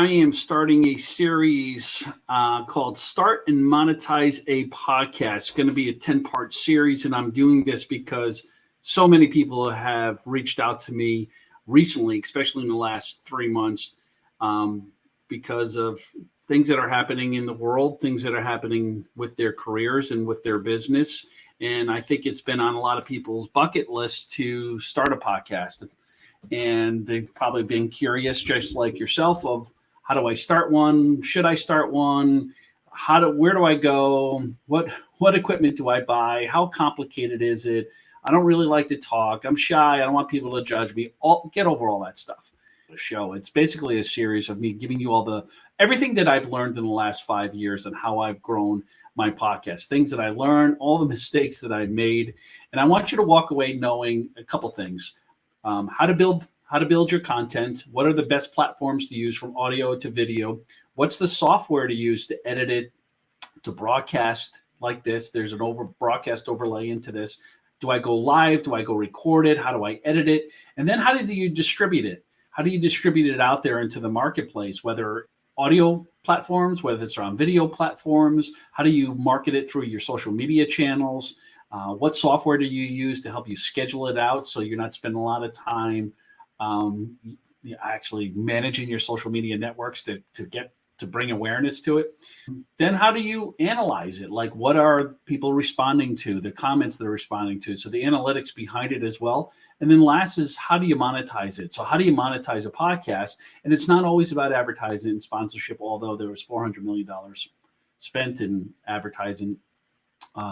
I am starting a series called Start and Monetize a Podcast. It's going to be a 10-part series, and I'm doing this because so many people have reached out to me recently, especially in the last 3 months, because of things that are happening in the world, things that are happening with their careers and with their business. And I think it's been on a lot of people's bucket list to start a podcast. And they've probably been curious, just like yourself, of how do I start one? Should I start one? Where do I go? What equipment do I buy? How complicated is it? I don't really like to talk. I'm shy. I don't want people to judge me. Get over all that stuff. The show. It's basically a series of me giving you everything that I've learned in the last 5 years and how I've grown my podcast, things that I learned, all the mistakes that I made. And I want you to walk away knowing a couple things. How to build your content. What are the best platforms to use from audio to video? What's the software to use to edit it, to broadcast like this? There's an broadcast overlay into this. Do I go live? Do I go record it? How do I edit it? And then how do you distribute it? How do you distribute it out there into the marketplace, whether audio platforms, whether it's on video platforms? How do you market it through your social media channels? What software do you use to help you schedule it out so you're not spending a lot of time actually managing your social media networks to bring awareness to it? Then how do you analyze it? Like, what are people responding to, the comments they're responding to? So the analytics behind it as well. And then last is, how do you monetize it? So how do you monetize a podcast? And it's not always about advertising and sponsorship, although there was $400 million spent in advertising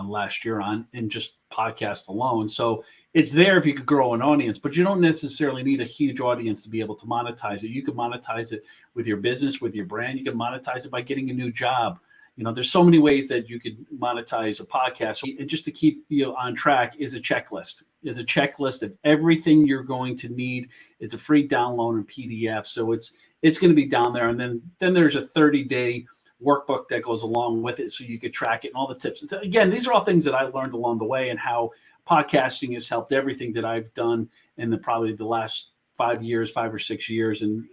last year in just podcast alone. So it's there if you could grow an audience, but you don't necessarily need a huge audience to be able to monetize it. You could monetize it with your business, with your brand. You can monetize it by getting a new job. There's so many ways that you could monetize a podcast. And just to keep you on track is a checklist. Is a checklist of everything you're going to need. It's a free download in PDF. So it's going to be down there. And then there's a 30-day workbook that goes along with it so you could track it and all the tips. And so again, these are all things that I learned along the way and how podcasting has helped everything that I've done in probably the last 5 or 6 years, and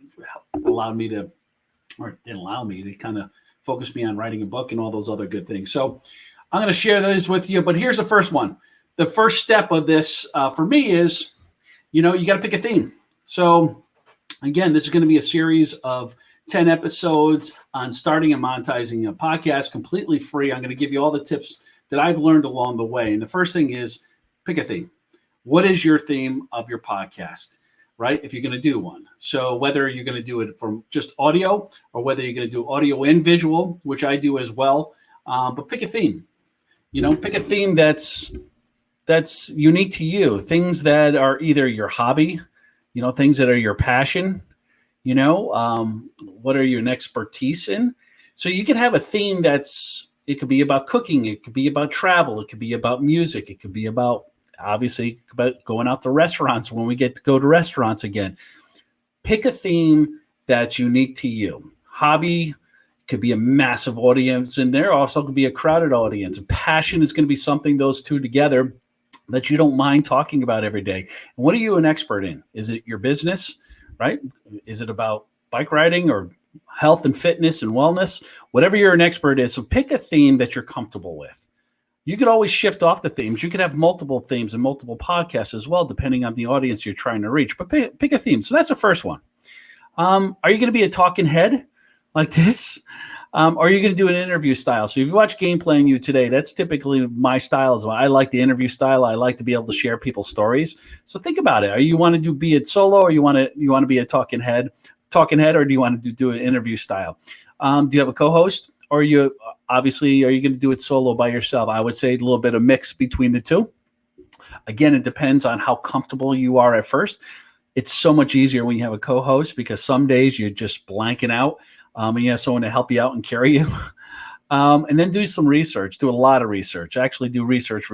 didn't allow me to kind of focus me on writing a book and all those other good things. So I'm going to share those with you, but here's the first one. The first step of this for me is, you got to pick a theme. So again, this is going to be a series of 10 episodes on starting and monetizing a podcast, completely free. I'm going to give you all the tips that I've learned along the way. And the first thing is pick a theme. What is your theme of your podcast, right? If you're going to do one. So whether you're going to do it from just audio or whether you're going to do audio and visual, which I do as well, but pick a theme. Pick a theme that's unique to you. Things that are either your hobby, things that are your passion. What are you an expertise in? So you can have a theme it could be about cooking. It could be about travel. It could be about music. It could be about going out to restaurants when we get to go to restaurants again. Pick a theme that's unique to you. Hobby could be a massive audience, and there also could be a crowded audience. Passion is going to be something, those two together, that you don't mind talking about every day. And what are you an expert in? Is it your business? Right? Is it about bike riding or health and fitness and wellness? Whatever you're an expert in. So pick a theme that you're comfortable with. You could always shift off the themes. You could have multiple themes and multiple podcasts as well, depending on the audience you're trying to reach. But pick a theme. So that's the first one. Are you going to be a talking head like this? Or are you going to do an interview style? So if you watch Game Plan You today, that's typically my style as well. I like the interview style. I like to be able to share people's stories. So think about it. Are you want to be it solo, or you want to be a talking head, or do you want to do an interview style? Do you have a co-host, or are you going to do it solo by yourself? I would say a little bit of mix between the two. Again, it depends on how comfortable you are at first. It's so much easier when you have a co-host, because some days you're just blanking out. And you have someone to help you out and carry you. And then do some research. Do a lot of research. Actually do research.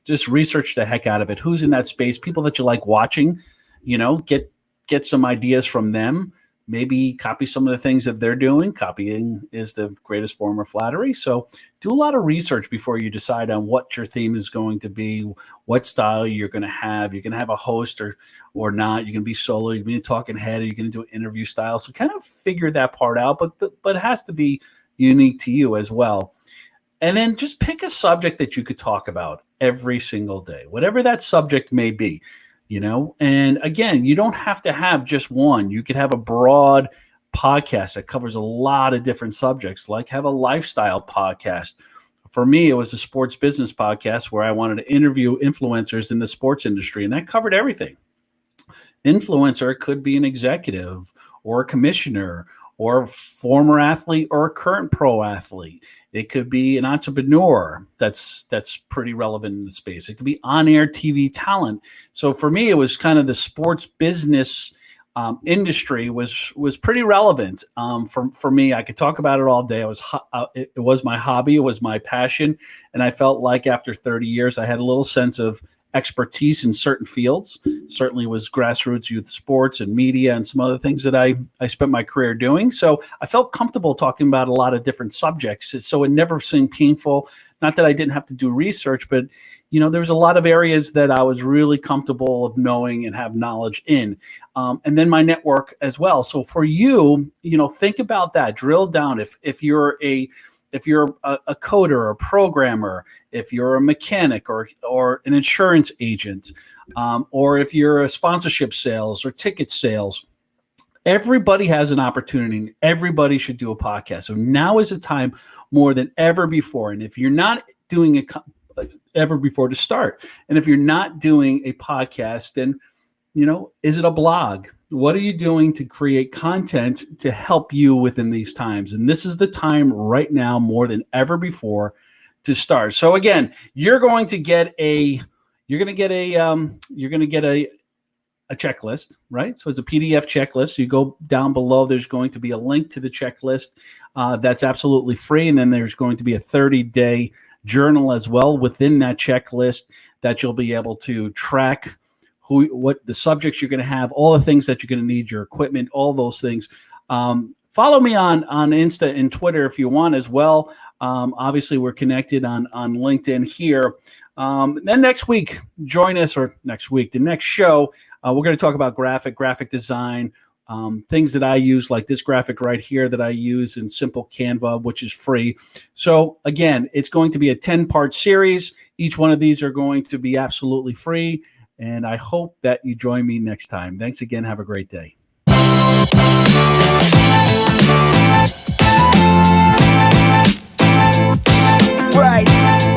Just research the heck out of it. Who's in that space? People that you like watching. Get some ideas from them. maybe copy some of the things that they're doing. Copying is the greatest form of flattery. So do a lot of research before you decide on what your theme is going to be, what style you're going to have. You're going to have a host or not. You're going to be solo. You're going to be a talking head. Or you're going to do an interview style. So kind of figure that part out, but it has to be unique to you as well. And then just pick a subject that you could talk about every single day, whatever that subject may be. And again, you don't have to have just one. You could have a broad podcast that covers a lot of different subjects, like have a lifestyle podcast. For me, it was a sports business podcast where I wanted to interview influencers in the sports industry, and that covered everything. Influencer could be an executive or a commissioner or a former athlete or a current pro athlete. It could be an entrepreneur that's pretty relevant in the space. It could be on-air TV talent. So for me, it was kind of the sports business industry was pretty relevant for me. I could talk about it all day. It was my hobby. It was my passion. And I felt like after 30 years, I had a little sense of expertise in certain fields. Certainly was grassroots youth sports and media and some other things that I spent my career doing. So I felt comfortable talking about a lot of different subjects. So it never seemed painful. Not that I didn't have to do research, but there's a lot of areas that I was really comfortable of knowing and have knowledge in. And then my network as well. So for you, think about that. Drill down. If you're a coder or a programmer, if you're a mechanic or an insurance agent, or if you're a sponsorship sales or ticket sales, everybody has an opportunity and everybody should do a podcast. So now is the time more than ever before. And if you're not doing it ever before, to start. And if you're not doing a podcast, then, is it a blog? What are you doing to create content to help you within these times? And this is the time right now more than ever before to start. So again, you're going to get a checklist, right? So it's a PDF checklist. You go down below, there's going to be a link to the checklist that's absolutely free. And then there's going to be a 30-day journal as well within that checklist that you'll be able to track what the subjects you're going to have, all the things that you're going to need, your equipment, all those things. Follow me on Insta and Twitter if you want as well. Obviously, we're connected on LinkedIn here. Then next week, join us, or next week, the next show, we're going to talk about graphic design, things that I use, like this graphic right here that I use in Simple Canva, which is free. So again, it's going to be a 10-part series. Each one of these are going to be absolutely free. And I hope that you join me next time. Thanks again. Have a great day. Right.